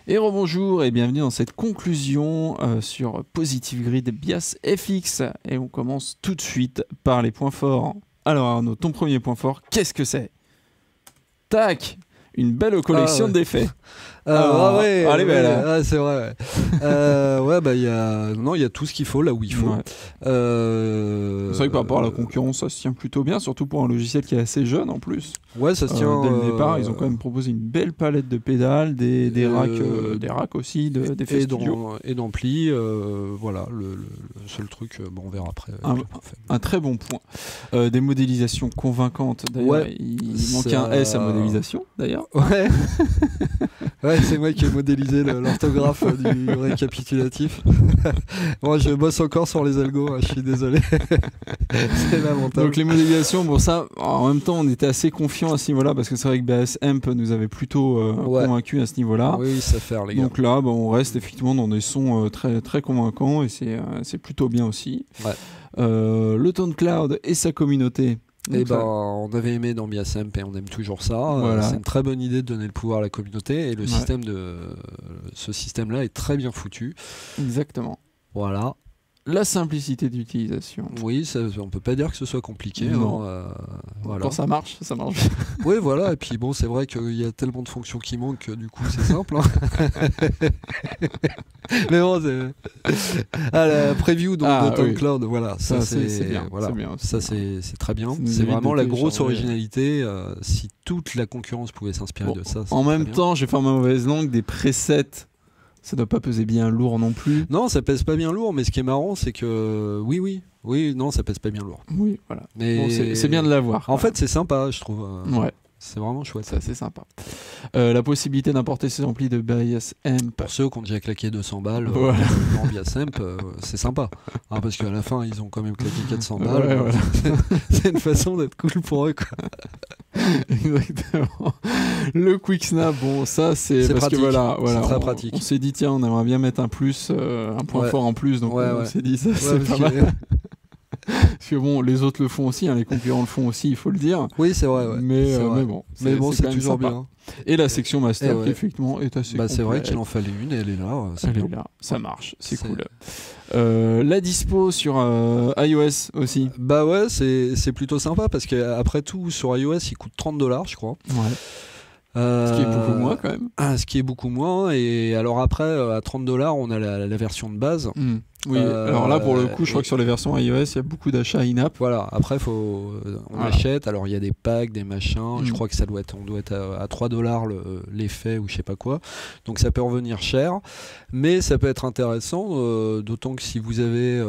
Et rebonjour et bienvenue dans cette conclusion sur Positive Grid BIAS FX. Et on commence tout de suite par les points forts. Alors Arnaud, ton premier point fort, qu'est-ce que c'est? Tac! Une belle collection d'effets. Ouais, allez, ouais, c'est vrai. Ouais, bah il y a tout ce qu'il faut là où il faut. Ouais. C'est vrai que par rapport à la concurrence, ça se tient plutôt bien, surtout pour un logiciel qui est assez jeune en plus. Ouais, ça se tient. Dès le départ, ils ont quand même proposé une belle palette de pédales, des racks aussi, d'effets studio. Et d'ampli, voilà, le seul truc, bon, on verra après. Un très bon point. Des modélisations convaincantes, d'ailleurs. Ouais, il manque un S à modélisation, d'ailleurs. Ouais. Ouais, c'est moi qui ai modélisé l'orthographe du récapitulatif. Moi, je bosse encore sur les algos, hein, je suis désolé. C'est lamentable. Donc les modélisations, bon ça, en même temps, on était assez confiants à ce niveau-là, parce que c'est vrai que BAS-AMP nous avait plutôt convaincus à ce niveau-là. Oui, ça fait les gars. Donc là, on reste effectivement dans des sons très, très convaincants, et c'est plutôt bien aussi. Ouais. Le Tone Cloud et sa communauté. Et on avait aimé dans BIAS-AMP et on aime toujours ça. Voilà. C'est une très bonne idée de donner le pouvoir à la communauté et ce système-là est très bien foutu. Exactement. Voilà. La simplicité d'utilisation. Oui, on peut pas dire que ce soit compliqué. Non. Voilà. Quand ça marche, ça marche. Oui, voilà. Et puis bon, c'est vrai qu'il y a tellement de fonctions qui manquent que du coup, c'est simple. Hein. Mais bon, la preview de Tone Cloud, voilà. Ça, c'est bien. Voilà. C'est bien aussi. Ça, c'est très bien. C'est vraiment la grosse originalité. Si toute la concurrence pouvait s'inspirer de ça. En même temps, je vais faire ma mauvaise langue, des presets. Ça doit pas peser bien lourd non plus. Non, ça pèse pas bien lourd, mais ce qui est marrant, c'est que oui, non, ça pèse pas bien lourd. Oui, voilà. Mais bon, c'est bien de l'avoir. En fait, c'est sympa, je trouve. Ouais. C'est vraiment chouette. C'est assez sympa. La possibilité d'importer ses amplis de BIAS-AMP. Pour ceux qui ont déjà claqué 200 balles voilà. en BIAS-AMP, c'est sympa. Hein, parce qu'à la fin, ils ont quand même claqué 400 balles. Ouais, voilà. C'est une façon d'être cool pour eux, quoi. Exactement. Le Quick Snap, bon, ça c'est parce pratique. Que voilà, c'est très pratique. On s'est dit tiens, on aimerait bien mettre un plus, un point fort en plus, donc on s'est dit ça c'est pas mal. Parce que bon, les autres le font aussi, hein, les concurrents le font aussi, il faut le dire. Oui, c'est vrai. Ouais. Mais bon, c'est toujours bien. Et la section master qui effectivement est assez complète. C'est vrai qu'il en fallait une et elle est là. Elle est là, ça marche, c'est cool. La dispo sur iOS aussi. Bah ouais, c'est plutôt sympa parce qu'après tout, sur iOS, il coûte $30, je crois. Ouais. Ce qui est beaucoup moins quand même. Ce qui est beaucoup moins. Et alors après, à $30, on a la version de base. Oui, alors là pour le coup, je crois que sur les versions iOS, il y a beaucoup d'achats in-app. Voilà, après on achète, alors il y a des packs, des machins, je crois que on doit être à $3 l'effet ou je sais pas quoi. Donc ça peut revenir cher, mais ça peut être intéressant, d'autant que si vous avez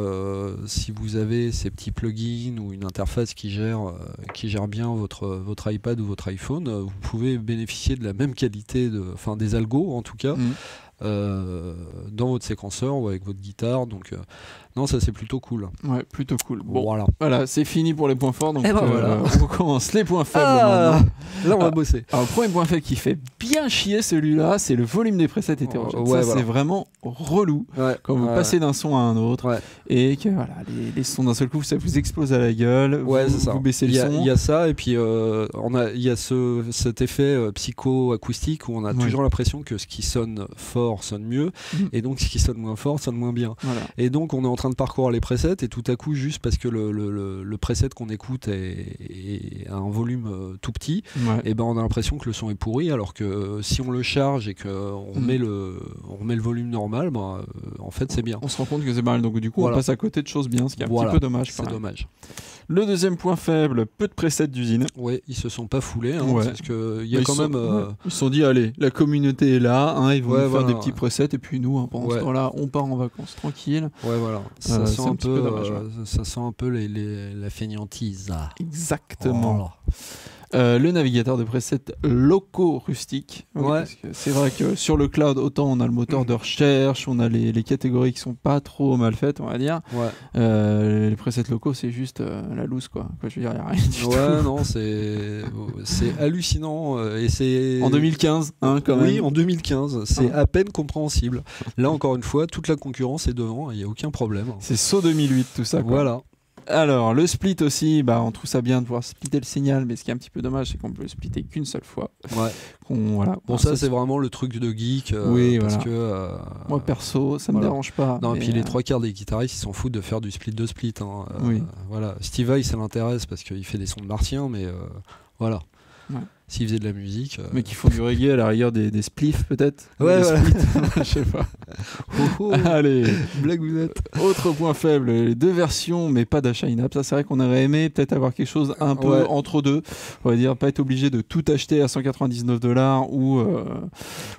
ces petits plugins ou une interface qui gère bien votre iPad ou votre iPhone, vous pouvez bénéficier de la même qualité, des algos en tout cas. Dans votre séquenceur ou avec votre guitare, donc non, ça c'est plutôt cool. Ouais, plutôt cool. Bon, voilà, c'est fini pour les points forts, donc voilà. on commence les points faibles maintenant. Là on va bosser. Alors le premier point faible qui fait bien chier celui-là, c'est le volume des presets hétérogènes. Ça c'est vraiment relou quand vous passez d'un son à un autre et que voilà, les sons d'un seul coup ça vous explose à la gueule, vous baissez le son. Il y a ça et puis il y a cet effet psycho-acoustique où on a toujours l'impression que ce qui sonne fort sonne mieux et donc ce qui sonne moins fort sonne moins bien. Voilà. Et donc on est en train de parcourir les presets et tout à coup, juste parce que le preset qu'on écoute est à un volume tout petit, et ben on a l'impression que le son est pourri, alors que si on le charge et qu'on met le volume normal, en fait c'est bien. On se rend compte que c'est mal, donc du coup on passe à côté de choses bien, ce qui est un petit peu dommage. C'est dommage. Le deuxième point faible, peu de presets d'usine. Ouais, ils se sont pas foulés, parce que il y a quand même. Ils se sont dit allez, la communauté est là, ils vont nous faire des petits presets et puis nous, pendant ce temps-là, on part en vacances tranquille. Ouais, voilà. Ça sent un peu, ça sent un peu la fainéantise. Exactement. Voilà. Le navigateur de presets locaux rustiques. C'est vrai que sur le cloud, autant on a le moteur de recherche, on a les catégories qui sont pas trop mal faites, on va dire. Les presets locaux, c'est juste la loose, quoi. Je veux dire, il n'y a rien du tout. Non, c'est hallucinant. Et c'est... En 2015, quand même. Oui, en 2015, c'est à peine compréhensible. Là, encore une fois, toute la concurrence est devant, il n'y a aucun problème. C'est saut 2008, tout ça, quoi. Voilà. Alors, le split aussi, on trouve ça bien de pouvoir splitter le signal, mais ce qui est un petit peu dommage, c'est qu'on peut le splitter qu'une seule fois. Ouais. Voilà. Bon, ça, c'est vraiment le truc de geek. Oui, parce voilà. que. Moi, perso, ça me dérange pas. Non, et puis les 3/4 des guitaristes, ils s'en foutent de faire du split de split. Hein. Oui. Voilà. Steve Vai, ça l'intéresse parce qu'il fait des sons de martien, mais voilà. Ouais. S'il faisait de la musique. Mais qui font du reggae à la rigueur des spliffs, peut-être. Ouais, voilà. Je sais pas. Allez, blague vous êtes. Autre point faible, les 2 versions, mais pas d'achat in-app. Ça, c'est vrai qu'on aurait aimé peut-être avoir quelque chose un peu entre deux. On va dire, pas être obligé de tout acheter à $199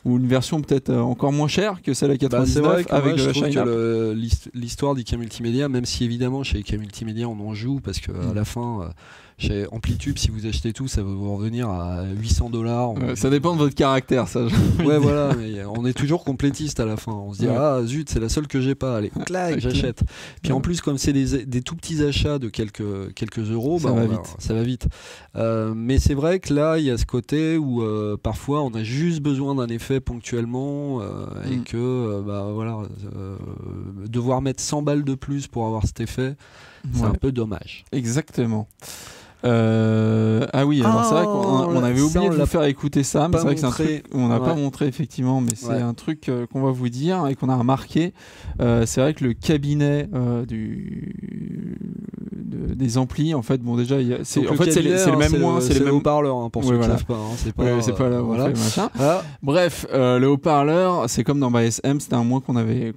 ou une version peut-être encore moins chère que celle à $99 c'est vrai que avec je le trouve achat in-app. que l'histoire d'IK Multimédia, même si évidemment chez IK Multimédia on en joue parce qu'à la fin. Chez Amplitube, si vous achetez tout, ça va vous revenir à $800. Ça dépend de votre caractère, ça. Ouais, voilà, mais on est toujours complétiste à la fin. On se dit, ah zut, c'est la seule que j'ai pas. Allez, clac, j'achète. Puis en plus, comme c'est des tout petits achats de quelques euros, ça va vite. Mais c'est vrai que là, il y a ce côté où parfois on a juste besoin d'un effet ponctuellement et que devoir mettre 100 balles de plus pour avoir cet effet, c'est un peu dommage. Exactement. Ah oui, alors c'est vrai qu'on avait oublié de vous faire écouter ça, mais c'est vrai que c'est un truc qu'on n'a pas montré effectivement, mais c'est un truc qu'on va vous dire et qu'on a remarqué. C'est vrai que le cabinet des amplis, en fait, bon déjà, c'est le même moins, c'est les mêmes haut-parleurs pour ceux qui savent pas. C'est pas là, voilà. Machin. Bref, le haut-parleur, c'est comme dans BSM, c'était un moins qu'on avait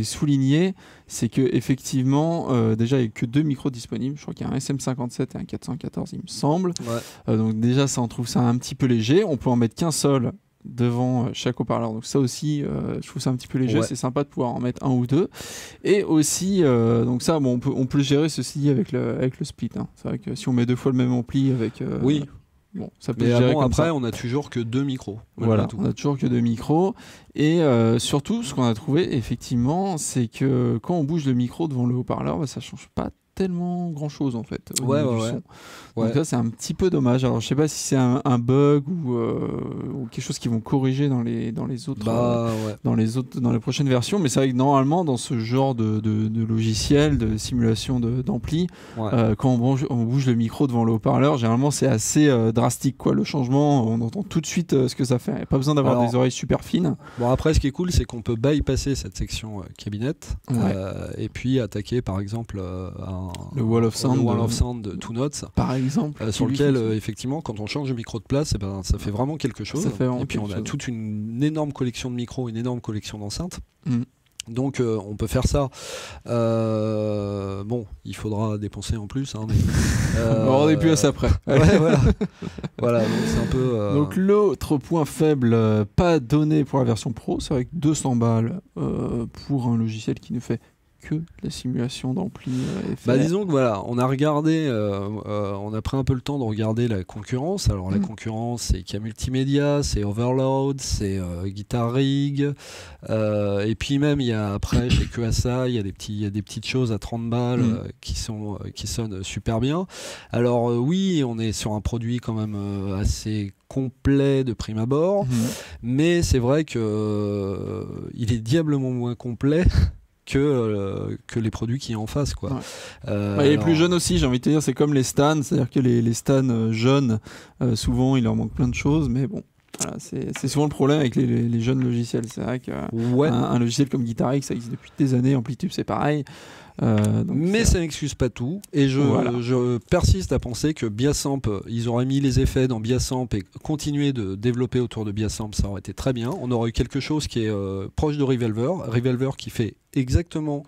souligné. C'est que effectivement, déjà il n'y a que 2 micros disponibles. Je crois qu'il y a un SM57 et un 414, il me semble. Donc déjà, ça, on trouve ça un petit peu léger. On peut en mettre qu'un seul devant chaque haut-parleur. Donc ça aussi, je trouve ça un petit peu léger. C'est sympa de pouvoir en mettre un ou deux. Et aussi, donc ça, bon, on peut gérer ceci avec le split. Hein. C'est vrai que si on met 2 fois le même ampli avec... oui. Bon, ça peut gérer comme après, ça. on a toujours que 2 micros. Voilà, on a toujours que 2 micros. Et surtout, ce qu'on a trouvé, effectivement, c'est que quand on bouge le micro devant le haut-parleur, ça change pas tellement grand chose en fait au niveau du son. Donc ça, c'est un petit peu dommage. Alors je sais pas si c'est un bug ou quelque chose qu'ils vont corriger dans les autres dans les prochaines versions, mais c'est vrai que normalement dans ce genre de logiciel de simulation d'ampli, quand on bouge le micro devant le haut-parleur, généralement c'est assez drastique quoi. Le changement, on entend tout de suite ce que ça fait. Pas besoin d'avoir des oreilles super fines. Bon, après ce qui est cool, c'est qu'on peut bypasser cette section cabinet et puis attaquer par exemple le Wall of Sound de Two Notes par exemple, sur lequel effectivement quand on change de micro de place, ça fait vraiment quelque chose. Et puis on a toute une énorme collection de micros, une énorme collection d'enceintes. Donc on peut faire ça. Bon, il faudra dépenser en plus. Hein, on n'est plus à ça près. Voilà, donc c'est un peu. Donc l'autre point faible, pas donné pour la version pro, c'est avec 200 balles pour un logiciel qui ne fait que la simulation d'ampli. Disons que voilà, on a regardé, on a pris un peu le temps de regarder la concurrence. Alors la concurrence, c'est IK Multimédia, c'est Overload, c'est Guitar Rig, et puis même il y a après chez QSA, il y a des petites choses à 30 balles qui sonnent super bien. Alors oui, on est sur un produit quand même assez complet de prime abord, mais c'est vrai que il est diablement moins complet que les produits qui sont en face quoi. Les plus jeunes aussi, j'ai envie de te dire, c'est comme les stands, c'est-à-dire que les stands jeunes, souvent il leur manque plein de choses, mais bon, voilà, c'est souvent le problème avec les jeunes logiciels. C'est vrai qu'un logiciel comme Guitar Rig, ça existe depuis des années, Amplitube c'est pareil. Mais ça n'excuse pas tout, et je persiste à penser que Biasamp, ils auraient mis les effets dans Biasamp et continué de développer autour de Biasamp, ça aurait été très bien. On aurait eu quelque chose qui est proche de Revolver qui fait exactement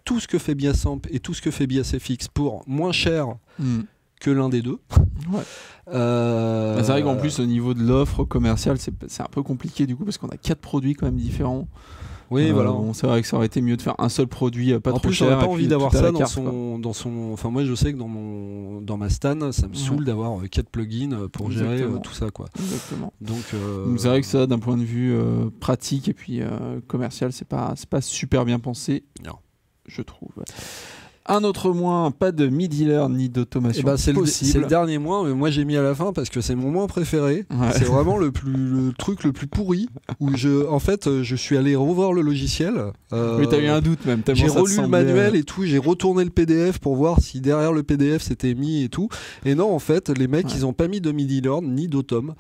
tout ce que fait Biasamp et tout ce que fait BiasFX pour moins cher que l'un des deux. C'est vrai qu'en plus au niveau de l'offre commerciale, c'est un peu compliqué du coup parce qu'on a 4 produits quand même différents. Oui, voilà. Bon, c'est vrai que ça aurait été mieux de faire un seul produit pas en trop plus, cher. En plus, on n'a pas envie d'avoir ça dans son. Enfin, moi, je sais que dans ma stan, ça me saoule d'avoir 4 plugins pour gérer tout ça, quoi. Exactement. Donc c'est vrai que ça, d'un point de vue pratique et puis commercial, c'est pas super bien pensé. Non. Je trouve. Un autre moins, pas de midi-learn ni d'automation possible. C'est le dernier moins, mais moi j'ai mis à la fin parce que c'est mon moins préféré. Ouais. C'est vraiment le truc le plus pourri où en fait, je suis allé revoir le logiciel. Oui, t'as eu un doute même. J'ai relu le manuel et tout, j'ai retourné le PDF pour voir si derrière le PDF c'était mis et tout. Et non, en fait, les mecs, ils ont pas mis de midi-learn ni d'autom.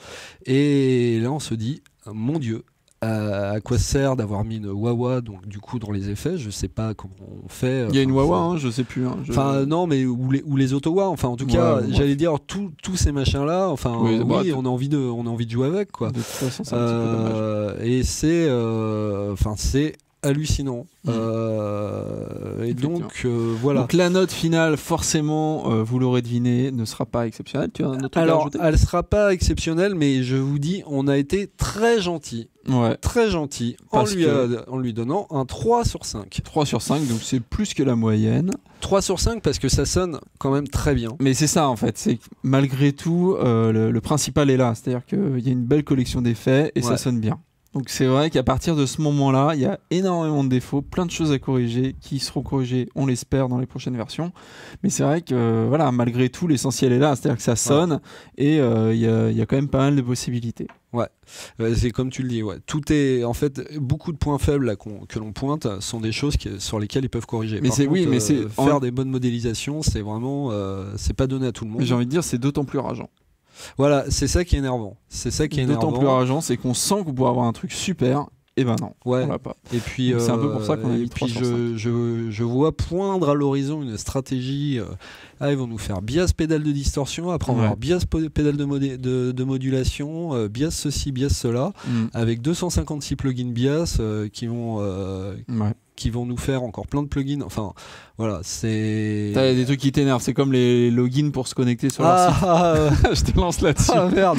Et là, on se dit, mon Dieu. À quoi sert d'avoir mis une Wawa donc du coup dans les effets, je sais pas comment on fait. Il y a une Wawa, hein, je sais plus. Enfin non, mais ou les Ottawa, enfin en tout cas, j'allais dire tous ces machins là. Enfin oui, on a envie de jouer avec quoi. De toute façon, c'est un petit peu dommage. Et c'est hallucinant. Et donc voilà. Donc la note finale, forcément, vous l'aurez deviné, ne sera pas exceptionnelle. Tu as un autre truc à rajouter ? Elle sera pas exceptionnelle, mais je vous dis, on a été très gentil. Ouais. Très gentil en lui donnant un 3 sur 5. 3 sur 5, donc c'est plus que la moyenne. 3 sur 5 parce que ça sonne quand même très bien. Mais c'est ça en fait, c'est que malgré tout, le principal est là. C'est-à-dire qu'il y a une belle collection d'effets et ça sonne bien. Donc c'est vrai qu'à partir de ce moment-là, il y a énormément de défauts, plein de choses à corriger, qui seront corrigées, on l'espère, dans les prochaines versions. Mais c'est vrai que voilà, malgré tout, l'essentiel est là, c'est-à-dire que ça sonne et il y a quand même pas mal de possibilités. Ouais, c'est comme tu le dis, ouais. Tout est en fait beaucoup de points faibles là, que l'on pointe sont des choses sur lesquelles ils peuvent corriger. Mais c'est oui, mais c'est faire des bonnes modélisations, c'est vraiment c'est pas donné à tout le monde. J'ai envie de dire, c'est d'autant plus rageant. Voilà, c'est ça qui est énervant. C'est ça qui est énervant. D'autant plus rageant, c'est qu'on sent que vous pouvez avoir un truc super. Et ben non, on l'a pas. Et puis c'est un peu pour ça qu'on a mis 3 sur 5. Je vois poindre à l'horizon une stratégie. Ils vont nous faire bias pédale de distorsion, après on va avoir bias pédale de modulation, bias ceci, bias cela, avec 256 plugins bias qui vont nous faire encore plein de plugins. Enfin, voilà, c'est... T'as des trucs qui t'énervent, c'est comme les logins pour se connecter sur leur site. Je te lance là-dessus. Ah merde.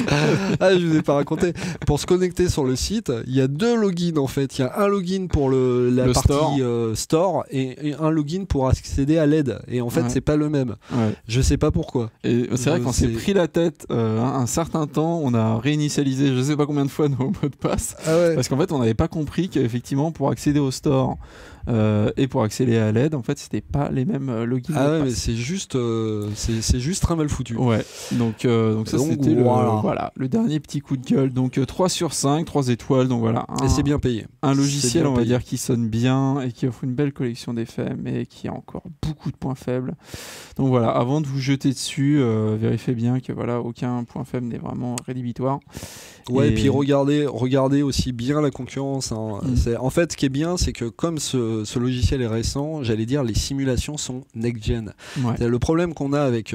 Je vous ai pas raconté. Pour se connecter sur le site, il y a 2 logins en fait. Il y a un login pour la partie store et un login pour accéder à l'aide. Et en fait, c'est pas le même. Ouais. Je sais pas pourquoi. Et c'est vrai qu'on s'est pris la tête un certain temps, on a réinitialisé je sais pas combien de fois nos mots de passe. Parce qu'en fait, on n'avait pas compris qu'effectivement, pour accéder au store et pour accéder à l'aide, en fait, c'était pas les mêmes logins. Mais c'est juste très mal foutu. Ouais. Donc ça, c'était le dernier petit coup de gueule. Donc 3 sur 5, 3 étoiles. Donc voilà. Et c'est bien payé. Un logiciel, on va dire, qui sonne bien et qui offre une belle collection d'effets, mais qui a encore beaucoup de points faibles. Donc voilà, avant de vous jeter dessus, vérifiez bien que voilà, aucun point faible n'est vraiment rédhibitoire. Ouais, et puis regardez aussi bien la concurrence. Hein. En fait, ce qui est bien, c'est que comme ce logiciel est récent, j'allais dire les simulations sont next-gen. Ouais. Le problème qu'on a avec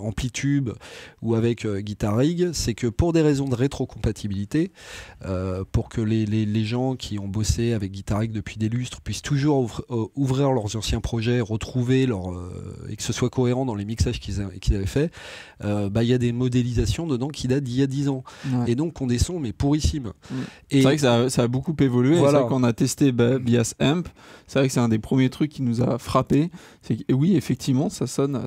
Amplitube ou avec Guitar Rig, c'est que pour des raisons de rétrocompatibilité, pour que les gens qui ont bossé avec Guitar Rig depuis des lustres puissent toujours ouvrir leurs anciens projets, retrouver et que ce soit cohérent dans les mixages qu'ils avaient fait, y a des modélisations dedans qui datent d'il y a 10 ans. Ouais. Et donc on des sons mais pourrissimes. C'est vrai que ça a beaucoup évolué. Voilà. C'est vrai qu'on a testé Bias Amp, c'est vrai que c'est un des premiers trucs qui nous a frappé. C'est que oui, effectivement, ça sonne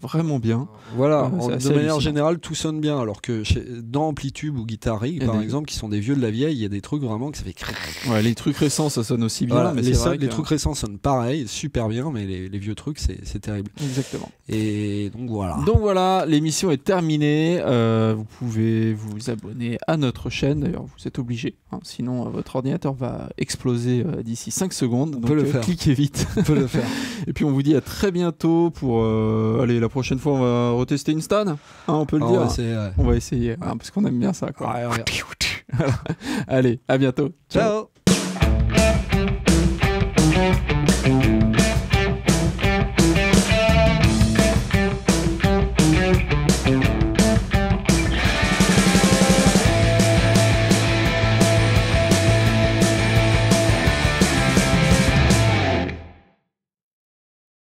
vraiment bien. Voilà, de manière générale, tout sonne bien. Alors que dans Amplitube ou Guitar Rig, par exemple, qui sont des vieux de la vieille, il y a des trucs vraiment que ça fait... Ouais, les trucs récents, ça sonne aussi bien. Voilà, mais les trucs récents sonnent pareil, super bien, mais les vieux trucs, c'est terrible. Exactement. Et donc voilà. Donc voilà, l'émission est terminée. Vous pouvez vous abonner à notre chaîne. D'ailleurs, vous êtes obligés. Hein, sinon, votre ordinateur va exploser d'ici 5 secondes. Donc cliquez vite. On peut le faire. Et puis on vous dit à très bientôt pour... allez, la prochaine fois, on va retester une stan. Hein, on peut le dire. On va essayer. Hein, parce qu'on aime bien ça. Quoi. Allez, à bientôt. Ciao.